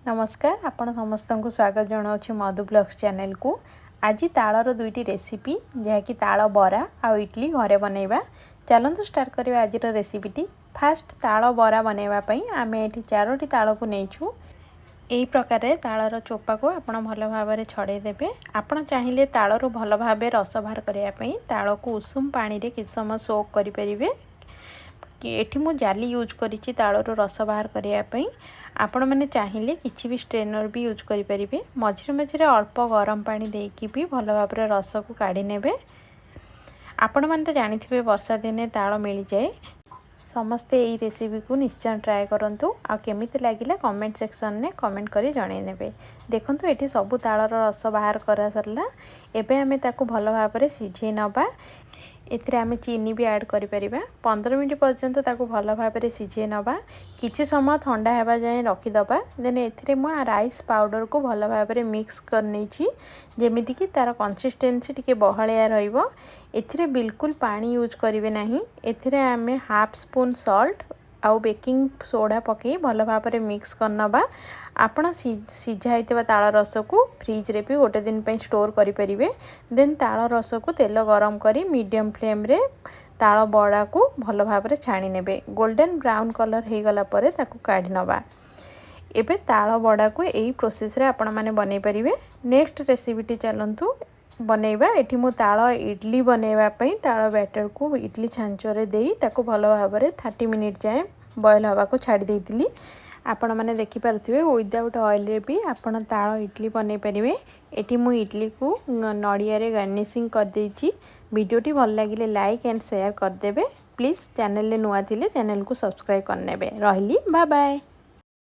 नमस्कार आपण समस्त को स्वागत जनावि मधु ब्लॉग्स चैनल को। आज तालर दुईटी रेसिपी जहाँकि ताल बरा आ इडली घरे बनैबा। चलतु स्टार्ट करवा आज रेसिपीटी। फास्ट ताल बरा बनैवाई आम ये 4टी ताल को नहींचु। यही प्रकार तालर चोपा को आपण भल भाव छड़ेदेवे। आपण चाहिए तालू भल भाव रस बाहर करने ताल को उषुम पानी रे किछ समय सोक करें। एठी मु जाली यूज करिछि तालर रस बाहर करने। आपण मैंने चाहिए किसी भी स्ट्रेनर भी यूज करें। मझे मझे अल्प गरम पानी देकी भी भल भाव रस को काढ़ी नेबे। आपण मैंने तो जानी वर्षा दिने ताल मिल जाए। समस्ते यही रेसिपी को निश्चय ट्राए करूँ। आ केमिति लागिला कमेंट सेक्शन में कमेंट करी जनइने। देखो ये सबू तालर रस बाहर करा सरला। एबे आमे ताकू भल भाव सिझे नबा। एथिरे आमे चीनी भी ऐड करि परिबा। 15 मिनट पर्यंत ताकू भल भाव सिझे नबा। किछि समय ठंडा हेबा जाए रखिदबा। देन एथिरे मु राइस पाउडर को भल भाव मिक्स कर नेछि जेमिति कि तार कंसिस्टेंसी टिके बहलिया रहइबो। एथिरे बिल्कुल पानी यूज करिवे नाही। एथिरे आमे हाफ स्पून सॉल्ट आउ बेकिंग सोडा पकई भल भाव मिक्स करनबा। आपण सिझा होइतबा ताल रस को फ्रिज रे भी गोटे दिन पे स्टोर करि परिबे। देन ताल रस को तेल गरम करी मीडियम फ्लेम रे ताल बड़ा को भल भाव छाणी नेबे। गोल्डन ब्राउन कलर हो गला परे ताकू काढ़ी नबा। एबे ताल बड़ा को यही प्रोसेस रे आपण माने बनै परिबे। नेक्स्ट रेसिपीटी चलंतु बनैबा। एठी मु ताल इडली बनैबा पई ताल बैटर को इडली छांचो रे देई ताकू भल भाव 30 मिनिट जाए बॉयल हवा को छाड़ी देइतिली। आपण माने देखि पारुथिबे विदाउट ऑयल रे भी आपण ताल इडली बनै परिबे। एठी मु इडली को नड़िया रे गार्निशिंग कर देइची। वीडियोटी भल लागिले लाइक एंड शेयर कर देबे। प्लीज चैनल ले नुआ थिले चैनल को सब्सक्राइब करनेबे। रहली बाय बाय।